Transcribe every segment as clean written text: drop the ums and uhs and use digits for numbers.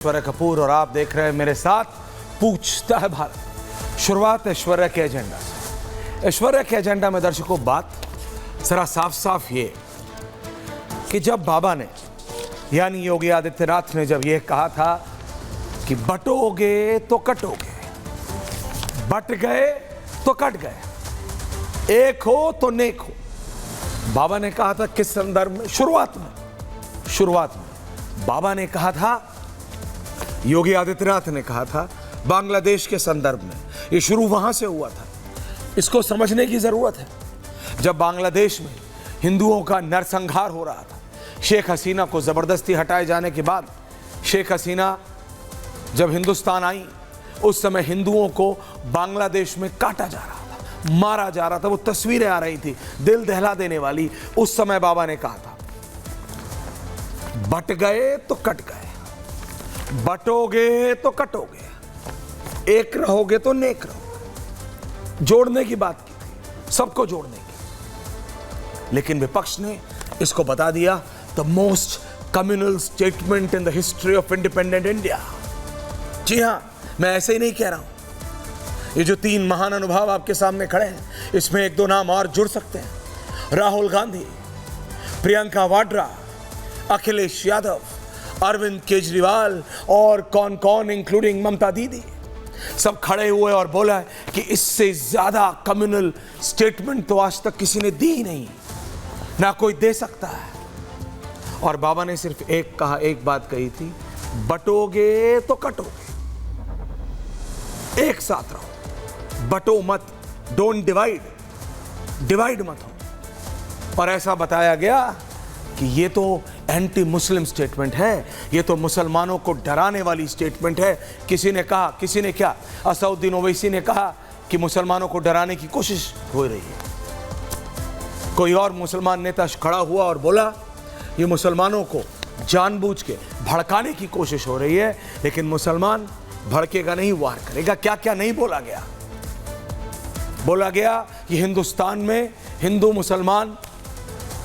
ऐश्वर्या कपूर और आप देख रहे हैं मेरे साथ पूछता है भारत। शुरुआत ऐश्वर्या के एजेंडा से। ऐश्वर्या के एजेंडा में दर्शकों बात जरा साफ साफ ये कि जब बाबा ने यानी योगी आदित्यनाथ ने जब ये कहा था कि बटोगे तो कटोगे, बट गए तो कट गए, एक हो तो नेक हो। बाबा ने कहा था किस संदर्भ में? शुरुआत में बाबा ने कहा था, योगी आदित्यनाथ ने कहा था बांग्लादेश के संदर्भ में। ये शुरू वहां से हुआ था। इसको समझने की जरूरत है। जब बांग्लादेश में हिंदुओं का नरसंहार हो रहा था, शेख हसीना को जबरदस्ती हटाए जाने के बाद, शेख हसीना जब हिंदुस्तान आई उस समय हिंदुओं को बांग्लादेश में काटा जा रहा था, मारा जा रहा था। वो तस्वीरें आ रही थी दिल दहला देने वाली। उस समय बाबा ने कहा था बट गए तो कट गए, बटोगे तो कटोगे, एक रहोगे तो नेक रहोगे। जोड़ने की बात की थी, सबको जोड़ने की। लेकिन विपक्ष ने इसको बता दिया the most communal statement in the history of independent India. जी हां, मैं ऐसे ही नहीं कह रहा हूं। ये जो तीन महान अनुभव आपके सामने खड़े हैं, इसमें एक दो नाम और जुड़ सकते हैं। राहुल गांधी, प्रियंका वाड्रा, अखिलेश यादव, अरविंद केजरीवाल और कौन कौन इंक्लूडिंग ममता दीदी, सब खड़े हुए और बोला कि इससे ज्यादा कम्युनल स्टेटमेंट तो आज तक किसी ने दी नहीं, ना कोई दे सकता है। और बाबा ने सिर्फ एक बात कही थी, बटोगे तो कटोगे, एक साथ रहो, बटो मत, डोंट डिवाइड मत हो। और ऐसा बताया गया कि ये तो एंटी मुस्लिम स्टेटमेंट है, ये तो मुसलमानों को डराने वाली स्टेटमेंट है। किसी ने क्या, असउद्दीन ओवैसी ने कहा कि मुसलमानों को डराने की कोशिश हो रही है। कोई और मुसलमान नेता खड़ा हुआ और बोला ये मुसलमानों को जानबूझ के भड़काने की कोशिश हो रही है। लेकिन मुसलमान भड़केगा नहीं, वार करेगा। क्या क्या नहीं बोला गया। बोला गया कि हिंदुस्तान में हिंदू मुसलमान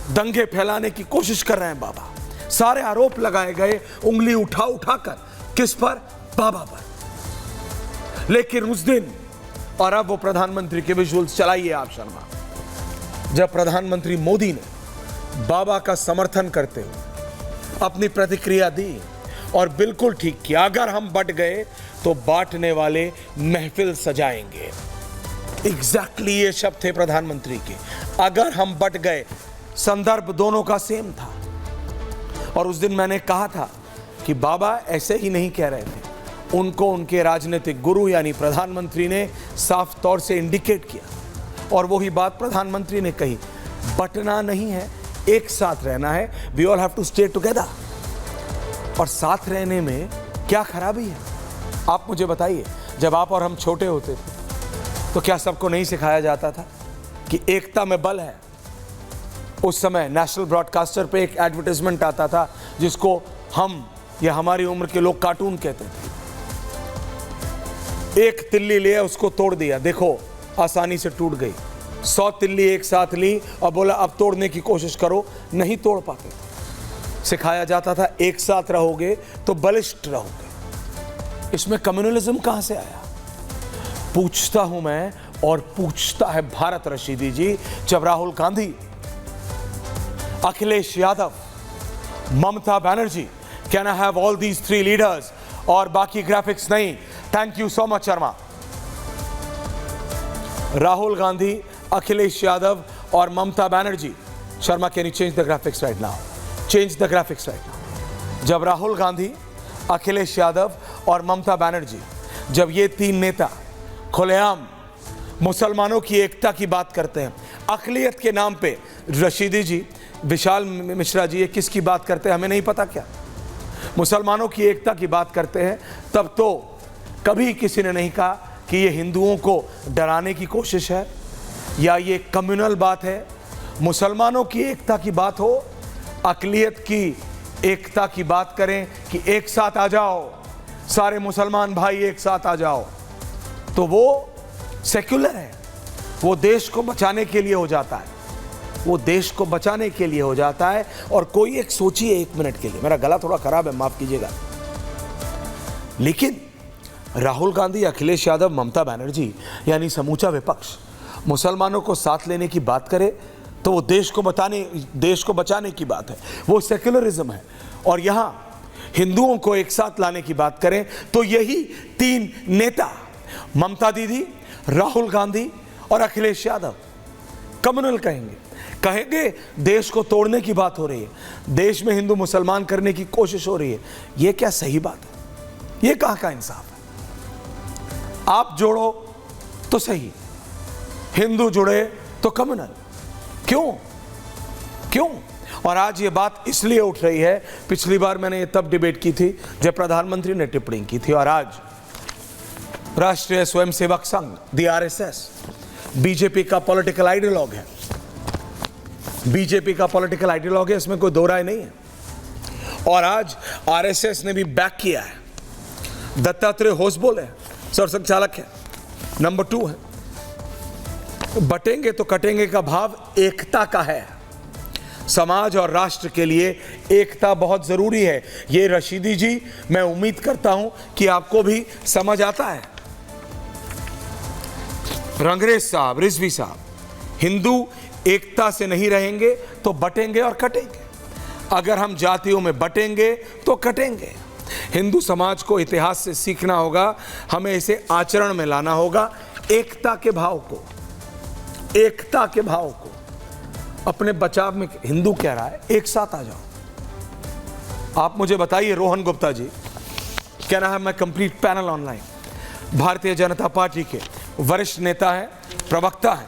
दंगे फैलाने की कोशिश कर रहे हैं। बाबा, सारे आरोप लगाए गए उंगली उठाकर, किस पर? बाबा पर। लेकिन उस दिन, और अब वो प्रधानमंत्री के विजुअल्स चलाइए आप शर्मा, जब प्रधानमंत्री मोदी ने बाबा का समर्थन करते हुए अपनी प्रतिक्रिया दी और बिल्कुल ठीक किया, अगर हम बट गए तो बांटने वाले महफिल सजाएंगे। एग्जैक्टली ये शब्द थे प्रधानमंत्री के, अगर हम बट गए। संदर्भ दोनों का सेम था। और उस दिन मैंने कहा था कि बाबा ऐसे ही नहीं कह रहे थे, उनको उनके राजनीतिक गुरु यानी प्रधानमंत्री ने साफ तौर से इंडिकेट किया। और वही बात प्रधानमंत्री ने कही, बटना नहीं है, एक साथ रहना है। We all have to stay together. और साथ रहने में क्या खराबी है? आप मुझे बताइए, जब आप और हम छोटे होते थे तो क्या सबको नहीं सिखाया जाता था कि एकता में बल है? उस समय नेशनल ब्रॉडकास्टर पे एक एडवर्टाइजमेंट आता था जिसको हम या हमारी उम्र के लोग कार्टून कहते थे। एक तिल्ली लिया, उसको तोड़ दिया, देखो आसानी से टूट गई। 100 तिल्ली एक साथ ली और बोला अब तोड़ने की कोशिश करो, नहीं तोड़ पाते थे। सिखाया जाता था एक साथ रहोगे तो बलिष्ठ रहोगे। इसमें कम्युनलिज्म कहां से आया? पूछता हूं मैं और पूछता है भारत रशीदी जी, जब Rahul Gandhi, Akhilesh Yadav, Mamata Banerjee, can I have all these 3 leaders? और बाकी ग्राफिक्स नहीं, thank you so much Sharma. Rahul Gandhi, Akhilesh Yadav और Mamata Banerjee. Sharma, can you change the graphics right now? Change the graphics right now. जब राहुल गांधी, अखिलेश यादव और ममता बनर्जी, जब ये 3 नेता खुलेआम मुसलमानों की एकता की बात करते हैं, अक़लियत के नाम पे, रशीदी जी, विशाल मिश्रा जी, ये किसकी बात करते हैं हमें नहीं पता क्या? मुसलमानों की एकता की बात करते हैं, तब तो कभी किसी ने नहीं कहा कि ये हिंदुओं को डराने की कोशिश है या ये कम्युनल बात है। मुसलमानों की एकता की बात हो, अक़लियत की एकता की बात करें कि एक साथ आ जाओ, सारे मुसलमान भाई एक साथ आ जाओ, तो वो सेक्युलर है। वो देश को बचाने के लिए हो जाता है, वो देश को बचाने के लिए हो जाता है। और कोई एक सोचिए, 1 मिनट के लिए, मेरा गला थोड़ा खराब है, माफ कीजिएगा। लेकिन राहुल गांधी, अखिलेश यादव, ममता बनर्जी यानी समूचा विपक्ष मुसलमानों को साथ लेने की बात करे तो वो देश को बचाने की बात है, वो सेक्युलरिज्म है। और यहां हिंदुओं को एक साथ लाने की बात करें तो यही तीन नेता, ममता दीदी, राहुल गांधी और अखिलेश यादव, कम्युनल कहेंगे देश को तोड़ने की बात हो रही है, देश में हिंदू मुसलमान करने की कोशिश हो रही है। यह क्या सही बात है? यह कहां का इंसाफ है? आप जोड़ो तो सही, हिंदू जुड़े तो कम्युनल, क्यों? और आज ये बात इसलिए उठ रही है, पिछली बार मैंने ये तब डिबेट की थी जब प्रधानमंत्री ने टिप्पणी की थी, और आज राष्ट्रीय स्वयंसेवक संघ, दी आरएसएस, बीजेपी का पॉलिटिकल आइडियोलॉग है, इसमें कोई दो राय नहीं है। और आज आरएसएस ने भी बैक किया है। दत्तात्रेय होसबोले सरसंघचालक है, नंबर 2 है। बटेंगे तो कटेंगे का भाव एकता का है। समाज और राष्ट्र के लिए एकता बहुत जरूरी है। ये रशीदी जी, मैं उम्मीद करता हूं कि आपको भी समझ आता है। रंगरेज साहब, रिजवी साहब, हिंदू एकता से नहीं रहेंगे तो बटेंगे और कटेंगे। अगर हम जातियों में बटेंगे तो कटेंगे। हिंदू समाज को इतिहास से सीखना होगा, हमें इसे आचरण में लाना होगा। एकता के भाव को अपने बचाव में हिंदू कह रहा है एक साथ आ जाओ। आप मुझे बताइए, रोहन गुप्ता जी कह रहा है मैं complete panel online, Bharatiya Janata party के वरिष्ठ नेता हैं, प्रवक्ता हैं,